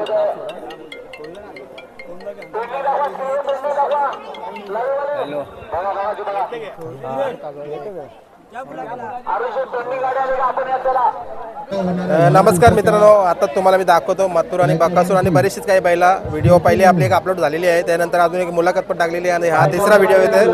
Hello नमस्कार मित्रांनो, आता तुम्हाला मी दाखवतो मथुर आणि बकासूर आणि बरीचशीच काही बैला व्हिडिओ पहिले आपली एक अपलोड झालेली आहे. त्यानंतर अजून एक मुलाखत पण टाकलेली आहे आणि हा तिसरा व्हिडिओ येते.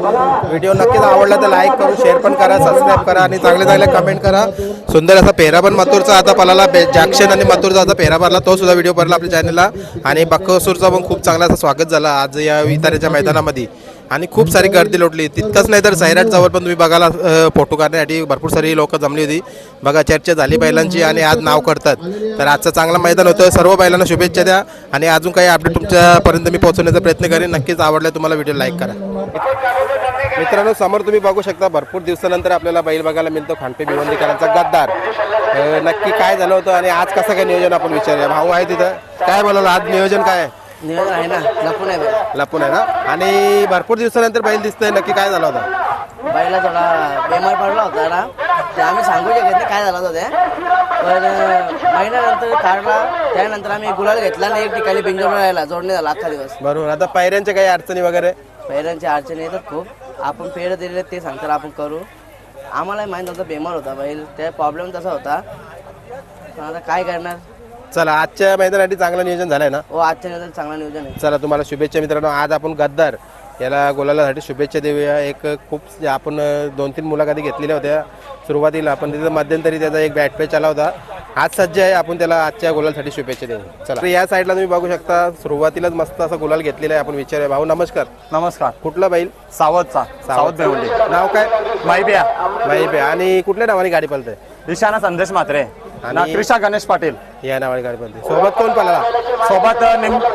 व्हिडिओ नक्कीच आवडला तर लाईक करून शेअर पण करा, सबस्क्राईब करा आणि चांगले चांगले कमेंट करा. सुंदर असा पेहरा पण मथुरचा आता पलाला, जॅक्शन आणि मथुरचा आता पेहरा भरला, तो सुद्धा व्हिडिओ भरला आपल्या चॅनलला. आणि बकासूरचा पण खूप चांगला असं स्वागत झाला आज या वितारेच्या मैदानामध्ये आणि खूप सारी गर्दी लोटली. तितकंच नाही तर सैराट जवळ पण तुम्ही बघायला फोटो काढण्यासाठी भरपूर सारी लोक जमली होती. बघा चर्चा झाली बैलांची आणि आज नाव करतात. तर आजचं चांगलं मैदान होतं. सर्व बैलांना शुभेच्छा द्या आणि अजून काही अपडेट तुमच्यापर्यंत मी पोहोचवण्याचा प्रयत्न करेन. नक्कीच आवडलं तुम्हाला व्हिडिओ लाईक करा. मित्रांनो, समोर तुम्ही बघू शकता भरपूर दिवसानंतर आपल्याला बैल बघायला मिळतो. खांडपे भिवंडीकरांचा गद्दार. नक्की काय झालं होतं आणि आज कसं काय नियोजन आपण विचारूया. भाऊ आहे तिथं, काय बोलायला आज नियोजन काय आहे? नियोजन आहे ना, लपून आहे ना. आणि भरपूर दिवसानंतर बैल दिसतंय, नक्की काय झालं होतं? बैला थोडा बेमार पडला होता ना, ते आम्ही सांगू शकत नाही काय झालं होतं ते. पण महिन्यानंतर काढला, त्यानंतर आम्ही गुलाल घेतला आणि एक ठिकाणी बिंजोर राहिला, जोडणे झाला अख्खा दिवस. बरोबर. आता पायऱ्यांच्या काही अडचणी वगैरे? पैऱ्यांच्या अडचणी येतात खूप. आपण पेढ दिलेले ते सांगतात आपण करू. आम्हालाही माहीत होता बेमार होता बैल, त्या प्रॉब्लेम तसा होता. आता काय करणार. चला, आजच्या मैदानासाठी चांगलं नियोजन झालंय ना? हो, आजच्या नियोजन चांगलं नियोजन आहे. चला, तुम्हाला शुभेच्छा मित्रांनो. आज आपण गद्दार याला गोलालासाठी शुभेच्छा देऊया. एक खूप आपण 2-3 मुलाखती घेतलेल्या होत्या सुरुवातीला, आपण तिथं मध्यंतरी त्याचा एक बॅट पेच आला होता. आज सज्ज आहे, आपण त्याला आजच्या गोलासाठी शुभेच्छा देऊ. चला, या साईडला तुम्ही बघू शकता सुरुवातीलाच मस्त असा गुलाल घेतलेला आहे. आपण विचारूया. भाऊ नमस्कार. नमस्कार. कुठला बैल? सावधचा. सावध बेवंडी. नाव काय? माहिब्या. आणि कुठल्या नावाने गाडी पळते? ईशाना संदेश म्हात्रे आणि क्रिशा गणेश पाटील या नावाने गाडी पळते. सोबत कोण पळाला? सोबत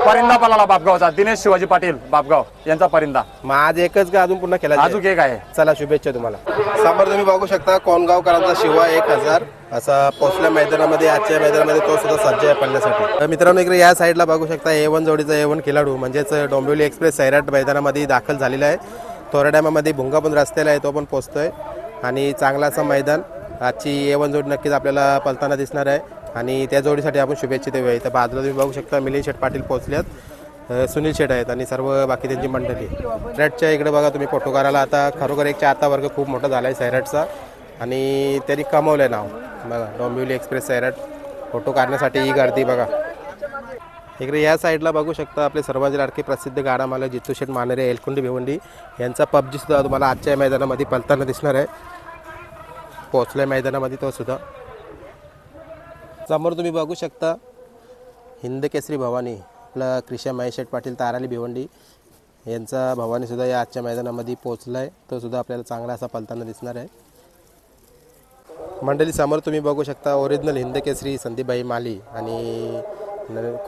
परिंदा पळाला बापगावचा दिनेश शिवाजी पाटील बापगाव यांचा परिंदा. मग आज एकच का अजून पुन्हा केला? अजून एक आहे. चला, शुभेच्छा तुम्हाला. समोर तुम्ही बघू शकता कोणगावकरांचा शिवा 1000 असा पोचल्या मैदानामध्ये. आजच्या मैदानामध्ये तो सुद्धा सज्ज आहे पळण्यासाठी. मित्रांनो, इकडे या साईडला बघू शकता A1 जोडीचा A1 खेळाडू म्हणजेच डोंबिवली एक्सप्रेस सैराट मैदानामध्ये दाखल झालेला आहे. तोरड्यामध्ये भुंगा पण रस्त्याला आहे, तो पण पोचतोय. आणि चांगला असं मैदान. आजची A1 जोडी नक्कीच आपल्याला पळताना दिसणार आहे आणि त्या जोडीसाठी आपण शुभेच्छा देऊया. इथं बाजूला तुम्ही बघू शकता मिलिंद शेठ पाटील पोहोचल्यात, सुनील शेठ आहेत आणि सर्व बाकी त्यांची मंडळी. सैराटच्या इकडे बघा तुम्ही फोटो काढायला. आता खरोखर एक चाहता वर्ग खूप मोठा झाला आहे सैराटचा आणि त्यांनी कमवलं आहे नाव. बघा डोंबिवली एक्सप्रेस सैराट फोटो काढण्यासाठी ही गर्दी बघा. इकडे या साईडला बघू शकता आपले सर्वांचे लाडके प्रसिद्ध गाडा मालक जितू शेठ मानरे एलकुंडी भिवंडी यांचा PUBG सुद्धा तुम्हाला आजच्या मैदानामध्ये पळताना दिसणार आहे. पोचल्या मैदानामध्ये तो सुद्धा. समोर तुम्ही बघू शकता हिंद केसरी भवानी आपला क्रिशा महेश शेठ पाटील ताराली भिवंडी यांचा भवानी सुद्धा या आजच्या मैदानामध्ये पोचला आहे. तो सुद्धा आपल्याला चांगला असा पळताना दिसणार आहे. मंडळी, समोर तुम्ही बघू शकता ओरिजिनल हिंद केसरी संदीपभाई माली आणि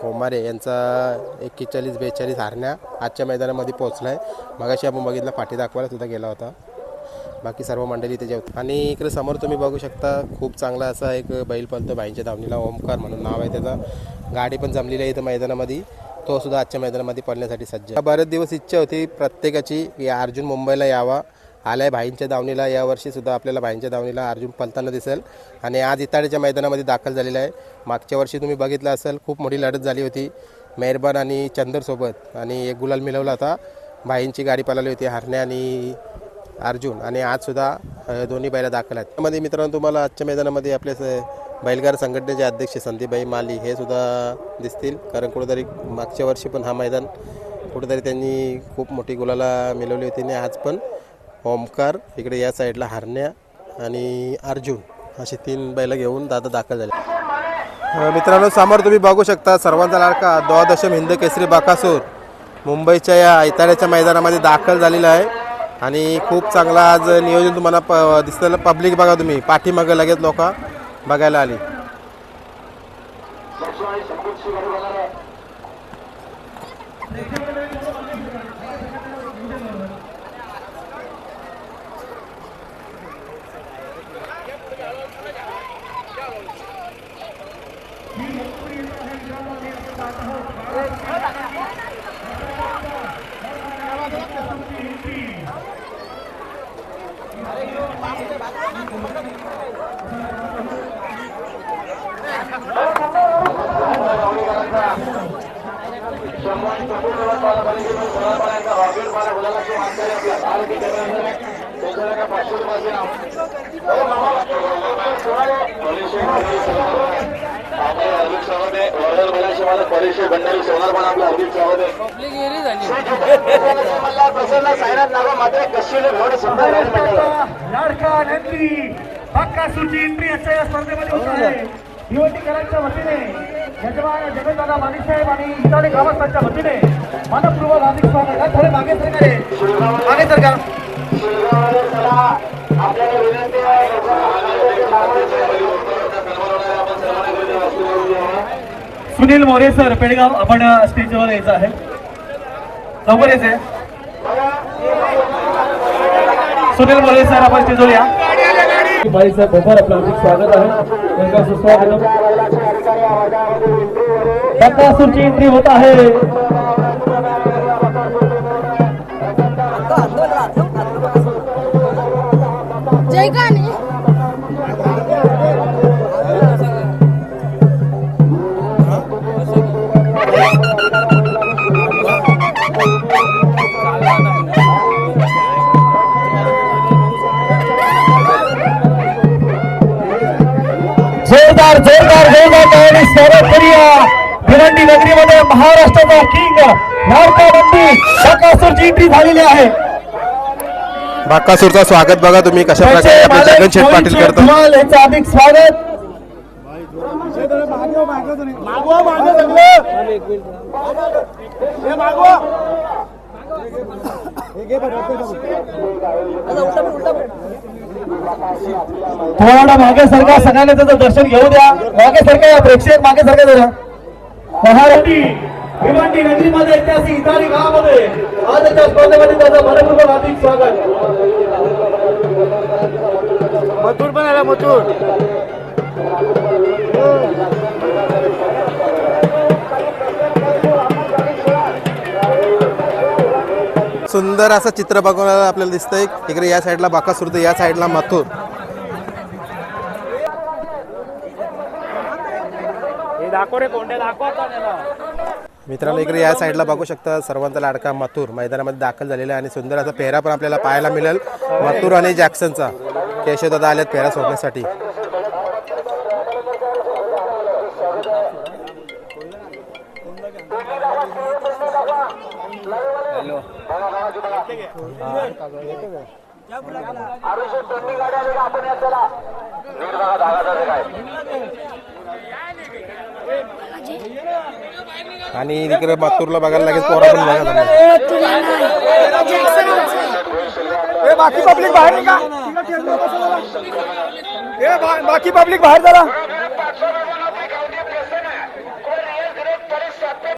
खोमारे यांचा 41-42 हारण्या आजच्या मैदानामध्ये पोहोचला आहे. मगाशी आपण बघितलं पाठी दाखवायला सुद्धा गेला होता. बाकी सर्व मंडळी त्याच्या होती. आणि इकडे समोर तुम्ही बघू शकता खूप चांगला असा एक बैल पळतो भाईंच्या धावणीला, ओमकार म्हणून नाव आहे त्याचा. गाडी पण जमलेली आहे इथं मैदानामध्ये, तो सुद्धा आजच्या मैदानामध्ये पळण्यासाठी सज्ज. बरेच दिवस इच्छा होती प्रत्येकाची की अर्जुन मुंबईला यावा. आलाय भाईंच्या दावणीला. यावर्षी सुद्धा आपल्याला भाईंच्या दावणीला अर्जुन पळताना दिसेल आणि आज इताडीच्या मैदानामध्ये दाखल झालेला आहे. मागच्या वर्षी तुम्ही बघितलं असेल खूप मोठी लढत झाली होती मेहरबान आणि चंदरसोबत आणि एक गुलाल मिळवला होता. भाईंची गाडी पळाली होती हरण्या आणि अर्जुन आणि आजसुद्धा दोन्ही बैला दाखल आहेत. त्यामध्ये मित्रांनो तुम्हाला आजच्या मैदानामध्ये आपले बैलगार संघटनेचे अध्यक्ष संदीपभाई माली हे सुद्धा दिसतील. कारण कुठेतरी मागच्या वर्षी पण हा मैदान कुठेतरी त्यांनी खूप मोठी गुलाला मिळवली होती आणि आज पण ओमकार इकडे या साईडला हरण्या आणि अर्जुन अशी 3 बैलं घेऊन दादा दाखल झाले. मित्रांनो, समोर तुम्ही बघू शकता सर्वांचा लाडका द्वादशम हिंद केसरी बकासूर मुंबईच्या या इताड्याच्या मैदानामध्ये दाखल झालेला आहे आणि खूप चांगला आज नियोजन तुम्हाला दिसलेलं. पब्लिक बघा तुम्ही पाठीमागे लगेच लोक बघायला आली. लाडका नंदी बक्कासूरची एंट्री अशा या स्पर्धेमध्ये होत आहे. युवतीकरांच्या वतीने यजमान जगन्नाथ माणिकसाहेब आणि इतर ग्रामस्थांच्या वतीने मनपूर्वक हार्दिक स्वागत आहे. थोडे मागे सरकार मागे सरकार सुनील मोरे सर पेडगाव आपण स्टेजवर यायचं आहे. लवकर यायचंय. सुनील मोरे सर आपण स्टेजवर या. भाई साहब भोपाल आपलं हार्दिक स्वागत आहे. त्यांचा सुस्वागत. बक्कासूरची एंट्री होत आहे. जय गाणे जोरदार जोरदार जोरदार तयारी स्वागत करूया. भिवंडी नगरीमध्ये महाराष्ट्राचा किंग लाडका नंदी बक्कासूरची एंट्री झालेली आहे. बाकासूरचं स्वागत बघा तुम्ही कशा प्रकारे आपले जगन शेठ पाटील करतात. यांचं अधिक स्वागत. थोडा मागे सरका. सगळ्यांना त्याचं दर्शन घेऊ द्या. मागे सरका. या प्रेक्षक मागे सरका जरा. महाराष्ट्री भिवंडी नगरीमध्ये ऐतिहासिक इटाली गावामध्ये आजच्या स्पर्धेमध्ये त्याचं मनपूर्वक हार्दिक स्वागत. मथुर पण आला. मथुर सुंदर असं चित्र बघायला आपल्याला दिसतंय. इकडे या साईडला बाकासूर तर या साईडला मथुर. मित्रांनो इकडे या साईडला बघू शकता सर्वांचा लाडका मथुर मैदानामध्ये दाखल झालेला आहे आणि सुंदर असा पेहरा पण आपल्याला पाहायला मिळेल. मथुर आणि जॅक्सनचा. केशवदादा आलेत पेहरा सोडण्यासाठी. आणि इकडे मथुरला बघायला लागेल. पोरा पण बघा तुम्ही. बाकी पब्लिक बाहेर निघा. बाकी पब्लिक बाहेर जरा.